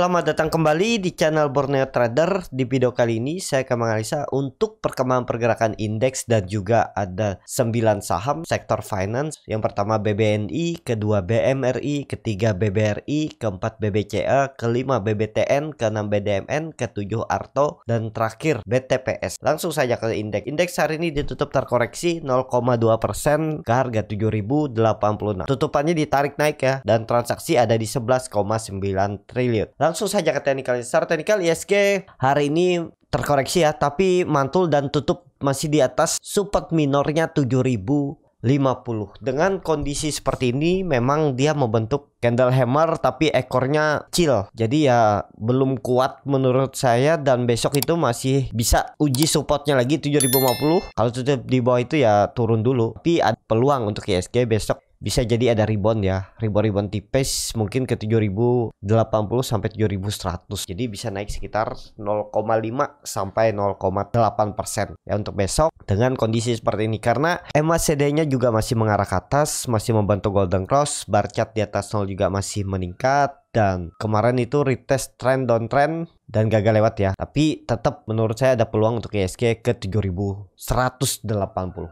Selamat datang kembali di channel Borneo Trader. Di video kali ini saya akan menganalisa untuk perkembangan pergerakan indeks dan juga ada 9 saham sektor finance. Yang pertama BBNI, kedua BMRI, ketiga BBRI, keempat BBCA, kelima BBTN, keenam BDMN, ketujuh Arto, dan terakhir BTPS. Langsung saja ke indeks. Indeks hari ini ditutup terkoreksi 0,2% ke harga 7086. Tutupannya ditarik naik ya, dan transaksi ada di 11,9 triliun. Langsung saja ke teknikal. Secara teknikal ISG hari ini terkoreksi ya, tapi mantul dan tutup masih di atas support minornya 7050. Dengan kondisi seperti ini memang dia membentuk candle hammer tapi ekornya kecil. Jadi ya belum kuat menurut saya, dan besok itu masih bisa uji supportnya lagi 7050. Kalau tutup di bawah itu ya turun dulu. Tapi ada peluang untuk ISG besok. Bisa jadi ada rebound ya, rebound tipis mungkin ke 7080 sampai 7100. Jadi bisa naik sekitar 0,5 sampai 0,8% ya untuk besok dengan kondisi seperti ini, karena MACD-nya juga masih mengarah ke atas, masih membantu golden cross, bar chart di atas 0 juga masih meningkat, dan kemarin itu retest trend downtrend dan gagal lewat ya. Tapi tetap menurut saya ada peluang untuk ISG ke 7180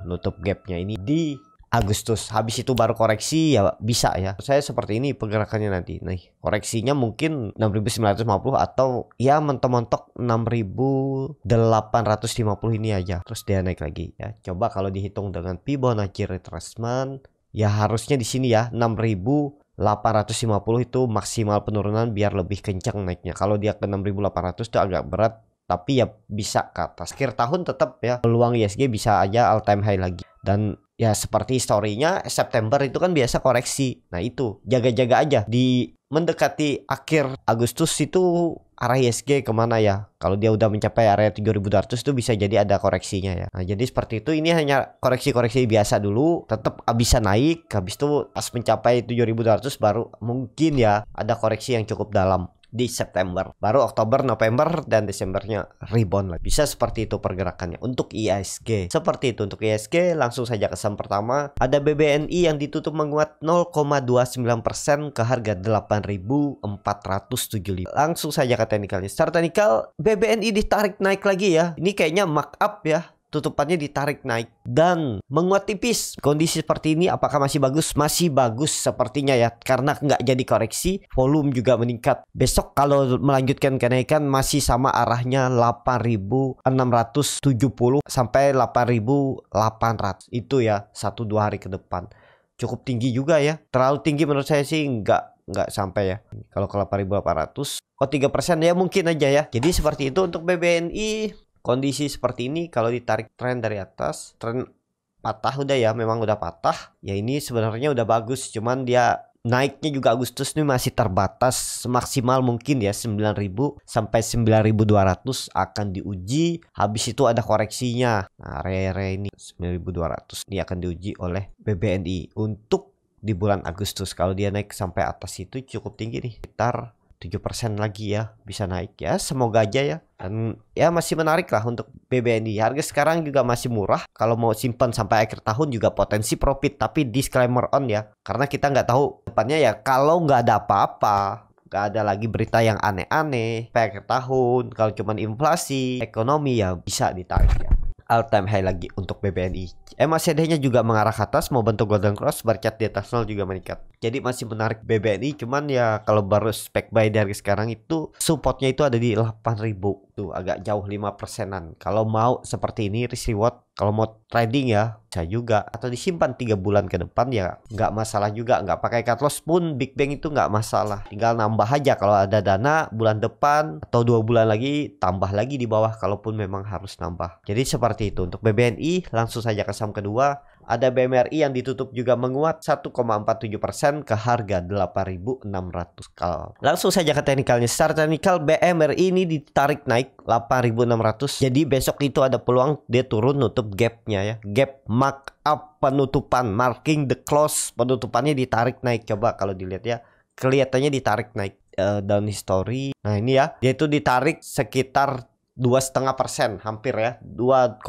nutup gapnya ini di Agustus. Habis itu baru koreksi ya bisa ya. Saya seperti ini pergerakannya nanti. Nah, koreksinya mungkin 6950 atau ya mentok-mentok 6850 ini aja. Terus dia naik lagi ya. Coba kalau dihitung dengan Fibonacci retracement ya harusnya di sini ya 6850 itu maksimal penurunan biar lebih kencang naiknya. Kalau dia ke 6800 itu agak berat, tapi ya bisa ke atas. Akhir tahun tetap ya peluang ISG bisa aja all time high lagi. Dan ya seperti historinya September itu kan biasa koreksi. Nah itu jaga-jaga aja di mendekati akhir Agustus itu arah ISG kemana ya. Kalau dia udah mencapai area 7200 itu bisa jadi ada koreksinya ya. Nah jadi seperti itu, ini hanya koreksi-koreksi biasa dulu. Tetap bisa naik, habis itu pas mencapai 7200 baru mungkin ya ada koreksi yang cukup dalam di September. Baru Oktober, November, dan Desembernya rebound lagi. Bisa seperti itu pergerakannya untuk ISG. Seperti itu untuk ISG. Langsung saja ke saham pertama. Ada BBNI yang ditutup menguat 0,29% ke harga 8.475. Langsung saja ke teknikalnya. Secara teknikal BBNI ditarik naik lagi ya. Ini kayaknya markup ya. Tutupannya ditarik naik dan menguat tipis. Kondisi seperti ini apakah masih bagus? Masih bagus sepertinya ya, karena nggak jadi koreksi, volume juga meningkat. Besok kalau melanjutkan kenaikan masih sama arahnya 8670 sampai 8800 itu ya 1-2 hari ke depan. Cukup tinggi juga ya, terlalu tinggi menurut saya sih nggak sampai ya. Kalau ke 8800 3% ya mungkin aja ya. Jadi seperti itu untuk BBNI. Kondisi seperti ini kalau ditarik tren dari atas, tren patah udah ya, memang udah patah ya, ini sebenarnya udah bagus, cuman dia naiknya juga Agustus ini masih terbatas, maksimal mungkin ya 9000 sampai 9200 akan diuji. Habis itu ada koreksinya. Nah, area ini 9200 ini akan diuji oleh BBNI untuk di bulan Agustus. Kalau dia naik sampai atas itu cukup tinggi nih, sekitar 7% lagi ya, bisa naik ya, semoga aja ya. Dan ya masih menarik lah untuk BBNI. Harga sekarang juga masih murah. Kalau mau simpan sampai akhir tahun juga potensi profit, tapi disclaimer on ya, karena kita nggak tahu depannya ya. Kalau nggak ada apa-apa, nggak ada lagi berita yang aneh-aneh sampai akhir tahun, kalau cuman inflasi, ekonomi ya bisa ditarik ya. All time high lagi untuk BBNI. MACD-nya juga mengarah ke atas, mau bentuk golden cross, bar chart di atas 0 juga meningkat. Jadi masih menarik BBNI, cuman ya kalau baru spek buy dari sekarang itu supportnya itu ada di 8000. Tuh agak jauh 5%-an. Kalau mau seperti ini risk reward, kalau mau trading ya bisa juga, atau disimpan 3 bulan ke depan ya nggak masalah juga. Nggak pakai cut loss pun Big Bang itu nggak masalah, tinggal nambah aja kalau ada dana bulan depan, atau 2 bulan lagi tambah lagi di bawah kalaupun memang harus nambah. Jadi seperti itu untuk BBNI. Langsung saja ke saham kedua. Ada BMRI yang ditutup juga menguat 1,47% ke harga 8.600. Langsung saja ke teknikalnya. Secara teknikal BMRI ini ditarik naik 8.600. Jadi besok itu ada peluang dia turun nutup gapnya ya. Gap markup penutupan, marking the close, penutupannya ditarik naik. Coba kalau dilihat ya, kelihatannya ditarik naik down history. Nah ini ya, dia itu ditarik sekitar 2,5%, hampir ya 2,2%,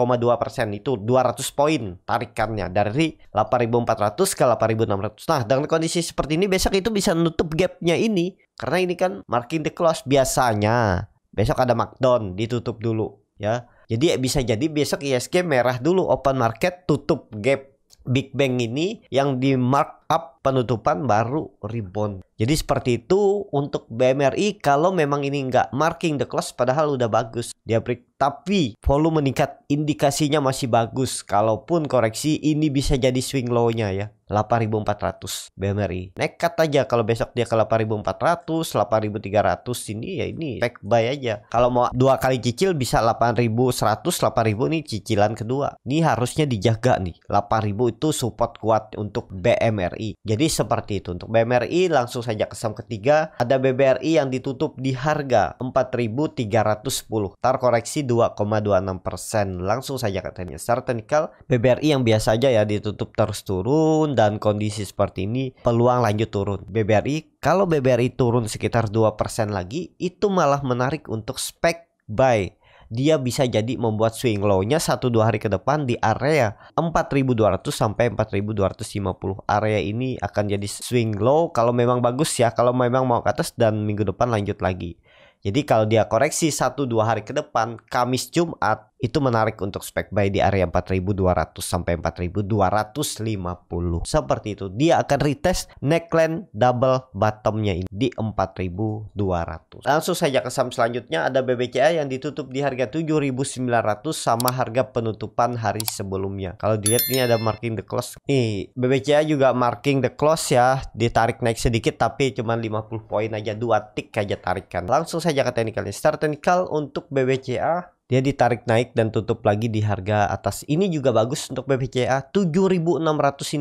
itu 200 poin tarikannya dari 8.400 ke 8.600. Nah dengan kondisi seperti ini besok itu bisa nutup gapnya ini Karena ini kan marking the close, biasanya besok ada markdown, ditutup dulu ya. Jadi bisa jadi besok ISG merah dulu open market, tutup gap Big Bang ini yang di mark up penutupan baru rebound. Jadi seperti itu untuk BMRI kalau memang ini nggak marking the close padahal udah bagus dia break, tapi volume meningkat, indikasinya masih bagus. Kalaupun koreksi ini bisa jadi swing low-nya ya 8.400 BMRI. Nekat aja kalau besok dia ke 8.400, 8.300 ini ya ini back buy aja. Kalau mau dua kali cicil bisa 8.100, 8.000 nih cicilan kedua. Ini harusnya dijaga nih. 8.000 itu support kuat untuk BMRI. Jadi seperti itu untuk BMRI. Langsung saja ke saham ketiga, ada BBRI yang ditutup di harga 4.310. Tar koreksi 2,26%. Langsung saja katanya secara teknikal BBRI yang biasa aja ya ditutup terus turun, dan kondisi seperti ini peluang lanjut turun. BBRI kalau BBRI turun sekitar 2% lagi itu malah menarik untuk spek buy. Dia bisa jadi membuat swing low-nya 1-2 hari ke depan di area 4.200 sampai 4.250. Area ini akan jadi swing low kalau memang bagus ya, kalau memang mau ke atas dan minggu depan lanjut lagi. Jadi kalau dia koreksi 1-2 hari ke depan, Kamis Jumat itu menarik untuk spek buy di area 4.200 sampai 4.250. Seperti itu. Dia akan retest neckline double bottomnya ini di 4.200. Langsung saja ke saham selanjutnya, ada BBCA yang ditutup di harga 7.900 sama harga penutupan hari sebelumnya. Kalau dilihat ini ada marking the close. Nih, BBCA juga marking the close ya, ditarik naik sedikit tapi cuma 50 poin aja, 2 tick aja tarikan. Langsung saja ke teknikalnya. Secara teknikal untuk BBCA dia ditarik naik dan tutup lagi di harga atas. Ini juga bagus untuk BBCA. 7.600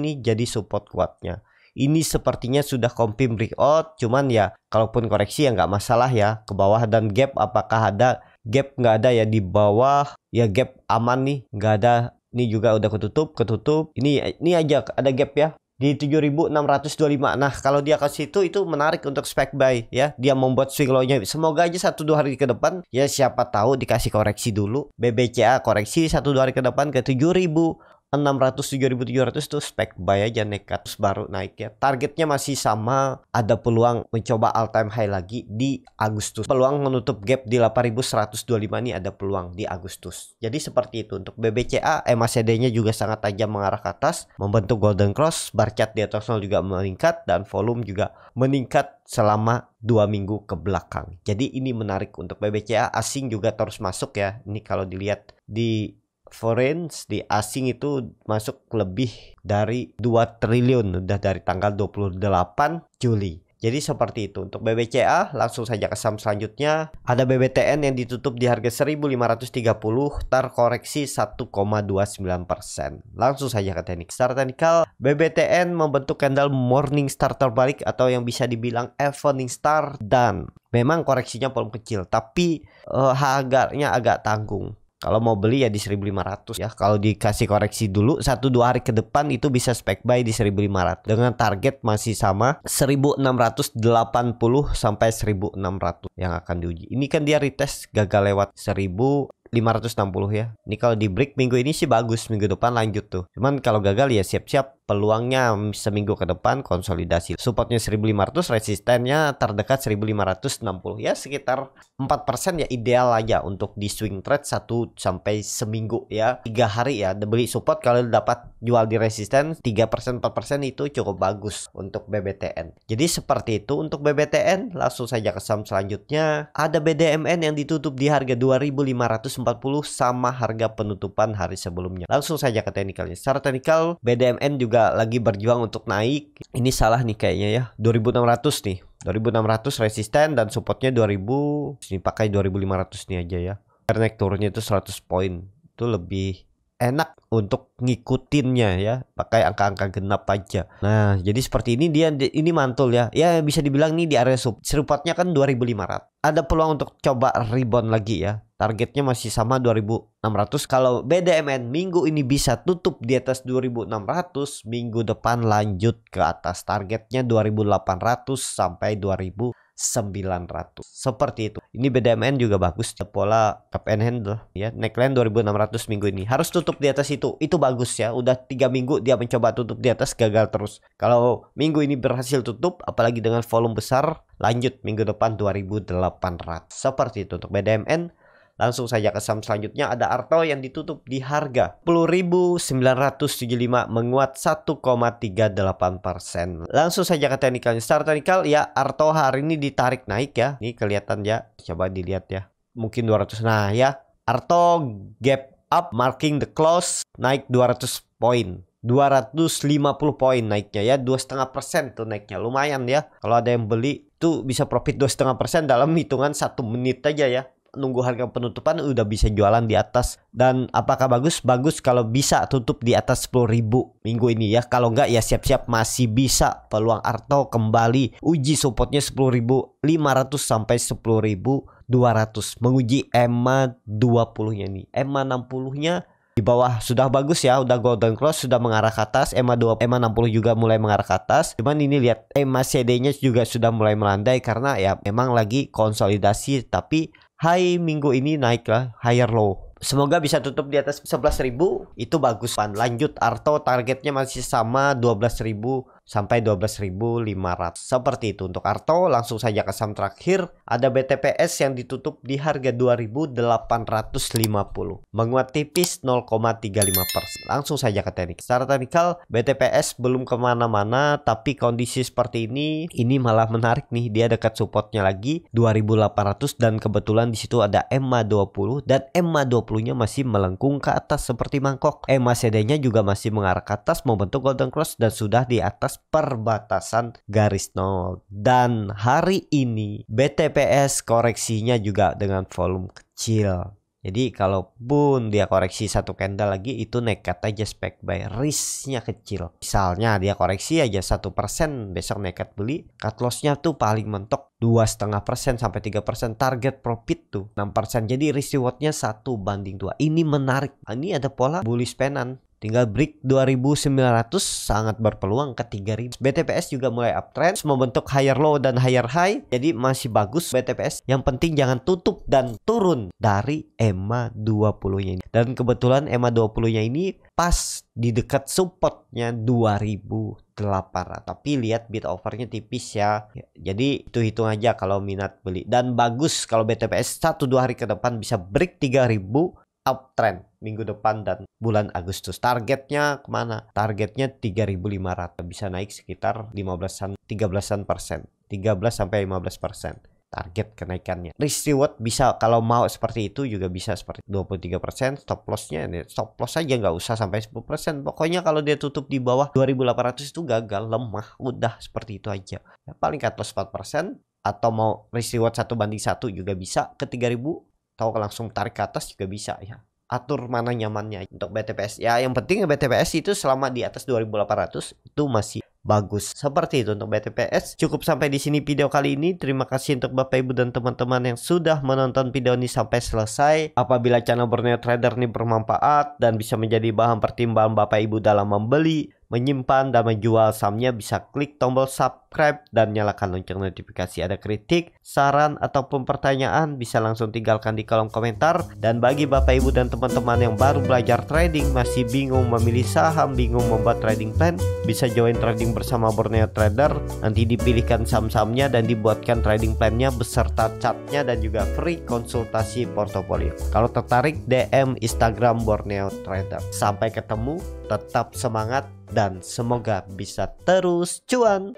ini jadi support kuatnya. Ini sepertinya sudah confirm breakout. Cuman ya kalaupun koreksi ya nggak masalah ya. Ke bawah dan gap apakah ada? Gap nggak ada ya di bawah. Ya gap aman nih. Nggak ada. Ini juga udah ketutup. Ini aja ada gap ya. Di 7.625. Nah kalau dia ke situ itu menarik untuk spek buy ya. Dia membuat swing low-nya. Semoga aja 1-2 hari ke depan ya, siapa tahu dikasih koreksi dulu. BBCA koreksi 1-2 hari ke depan ke 7.600, 7.700 tuh spek buy aja nekat, terus baru naik ya. Targetnya masih sama, ada peluang mencoba all time high lagi di Agustus. Peluang menutup gap di 8.125 ini ada peluang di Agustus. Jadi seperti itu untuk BBCA. MACD-nya juga sangat tajam mengarah ke atas, membentuk golden cross. Bar chart di atas juga meningkat dan volume juga meningkat selama 2 minggu ke belakang. Jadi ini menarik untuk BBCA. Asing juga terus masuk ya. Ini kalau dilihat di foreign, di asing itu masuk lebih dari 2 triliun udah dari tanggal 28 Juli. Jadi seperti itu untuk BBCA. Langsung saja ke saham selanjutnya, ada BBTN yang ditutup di harga 1.530, tar koreksi 1,29%. Langsung saja ke teknik. Secara teknikal BBTN membentuk candle morning star terbalik atau yang bisa dibilang evening star, dan memang koreksinya volume kecil tapi harganya agak tanggung. Kalau mau beli ya di 1.500 ya. Kalau dikasih koreksi dulu 1-2 hari ke depan itu bisa spek buy di 1.500 dengan target masih sama 1.680 sampai 1.600 yang akan diuji. Ini kan dia retest gagal lewat 1.560 ya. Ini kalau di break minggu ini sih bagus, minggu depan lanjut tuh. Cuman kalau gagal ya siap-siap peluangnya seminggu ke depan konsolidasi. Supportnya 1.500, resistennya terdekat 1.560 ya, sekitar 4% ya ideal aja untuk di swing trade 1 sampai seminggu ya. 3 hari ya beli support, kalau dapat jual di resisten 3%, 4% itu cukup bagus untuk BBTN. Jadi seperti itu untuk BBTN. Langsung saja ke saham selanjutnya, ada BDMN yang ditutup di harga 2.540 sama harga penutupan hari sebelumnya. Langsung saja ke teknikalnya. Secara teknikal BDMN juga lagi berjuang untuk naik. Ini salah nih kayaknya ya, 2.600 nih, 2.600 resisten dan supportnya 2.000. Ini pakai 2.500 nih aja ya. Karena naik turunnya itu 100 poin, itu lebih enak untuk ngikutinnya ya, pakai angka-angka genap aja. Nah jadi seperti ini, dia ini mantul ya. Ya bisa dibilang nih di area supportnya kan 2.500. Ada peluang untuk coba rebound lagi ya. Targetnya masih sama 2.600. Kalau BDMN minggu ini bisa tutup di atas 2.600, minggu depan lanjut ke atas. Targetnya 2.800 sampai 2.900. 900. Seperti itu. Ini BDMN juga bagus, pola cup and handle ya. Neckline 2600 minggu ini. Harus tutup di atas itu. Itu bagus ya. Udah 3 minggu dia mencoba tutup di atas, gagal terus. Kalau minggu ini berhasil tutup, apalagi dengan volume besar, lanjut minggu depan 2800. Seperti itu untuk BDMN. Langsung saja ke saham selanjutnya, ada Arto yang ditutup di harga 10.975, menguat 1,38%. Langsung saja ke teknikalnya. Secara teknikal ya, Arto hari ini ditarik naik ya. Ini kelihatan ya. Coba dilihat ya. Mungkin 200. Nah ya, Arto gap up marking the close, naik 200 poin. 250 poin naiknya ya, 2,5% tuh naiknya, lumayan ya. Kalau ada yang beli tuh bisa profit 2,5% dalam hitungan 1 menit aja ya. Nunggu harga penutupan udah bisa jualan di atas. Dan apakah bagus? Bagus kalau bisa tutup di atas 10.000 minggu ini ya. Kalau enggak ya siap-siap masih bisa peluang Arto kembali uji supportnya 10.500 sampai 10.200, menguji EMA 20 nya nih. EMA 60 nya di bawah sudah bagus ya, udah golden cross, sudah mengarah ke atas. EMA 60 juga mulai mengarah ke atas. Cuman ini lihat EMA CD-nya juga sudah mulai melandai karena ya memang lagi konsolidasi, tapi high minggu ini naik lah, higher low. Semoga bisa tutup di atas 11.000, itu bagus. Lanjut Arto targetnya masih sama 12.000 sampai 12.500. Seperti itu untuk Arto. Langsung saja ke saham terakhir, ada BTPS yang ditutup di harga 2.850, menguat tipis 0,35%. Langsung saja ke teknik. Secara teknikal BTPS belum kemana-mana, tapi kondisi seperti ini malah menarik nih. Dia dekat supportnya lagi 2.800 dan kebetulan di situ ada EMA 20 dan EMA 20-nya masih melengkung ke atas seperti mangkok. EMA CD-nya juga masih mengarah ke atas membentuk golden cross dan sudah di atas perbatasan garis nol. Dan hari ini BTPS koreksinya juga dengan volume kecil. Jadi kalaupun dia koreksi satu candle lagi, itu nekat aja spek buy, risknya kecil. Misalnya dia koreksi aja 1%, besok nekat beli, cut lossnya tuh paling mentok 2,5% sampai 3%, target profit tuh 6%. Jadi risk rewardnya 1:2. Ini menarik. Ini ada pola bullish penan. Tinggal break 2.900 sangat berpeluang ke 3.000. BTPS juga mulai uptrend, membentuk higher low dan higher high. Jadi masih bagus BTPS. Yang penting jangan tutup dan turun dari EMA 20-nya ini. Dan kebetulan EMA 20-nya ini pas di dekat supportnya 2.800. Tapi lihat bid overnya tipis ya. Jadi itu hitung aja kalau minat beli. Dan bagus kalau BTPS 1-2 hari ke depan bisa break 3.000 uptrend minggu depan dan bulan Agustus. Targetnya kemana? Targetnya 3.500, bisa naik sekitar 13% 13 sampai 15% target kenaikannya. Risk reward bisa kalau mau seperti itu juga bisa seperti 23%. Stop lossnya stop loss aja, nggak usah sampai 10%. Pokoknya kalau dia tutup di bawah 2.800 itu gagal, lemah, udah seperti itu aja ya, paling cut loss 4%. Atau mau risk reward 1:1 juga bisa ke 3.000, atau langsung tarik ke atas juga bisa ya. Atur mana nyamannya untuk BTPS. Ya yang penting BTPS itu selama di atas 2.800 itu masih bagus. Seperti itu untuk BTPS. Cukup sampai di sini video kali ini. Terima kasih untuk Bapak Ibu dan teman-teman yang sudah menonton video ini sampai selesai. Apabila channel Borneo Trader ini bermanfaat dan bisa menjadi bahan pertimbangan Bapak Ibu dalam membeli, menyimpan dan menjual sahamnya, bisa klik tombol subscribe dan nyalakan lonceng notifikasi. Ada kritik, saran ataupun pertanyaan bisa langsung tinggalkan di kolom komentar. Dan bagi Bapak Ibu dan teman-teman yang baru belajar trading, masih bingung memilih saham, bingung membuat trading plan, bisa join trading bersama Borneo Trader. Nanti dipilihkan saham-sahamnya dan dibuatkan trading plannya beserta chartnya dan juga free konsultasi portofolio. Kalau tertarik, DM Instagram Borneo Trader. Sampai ketemu, tetap semangat dan semoga bisa terus cuan.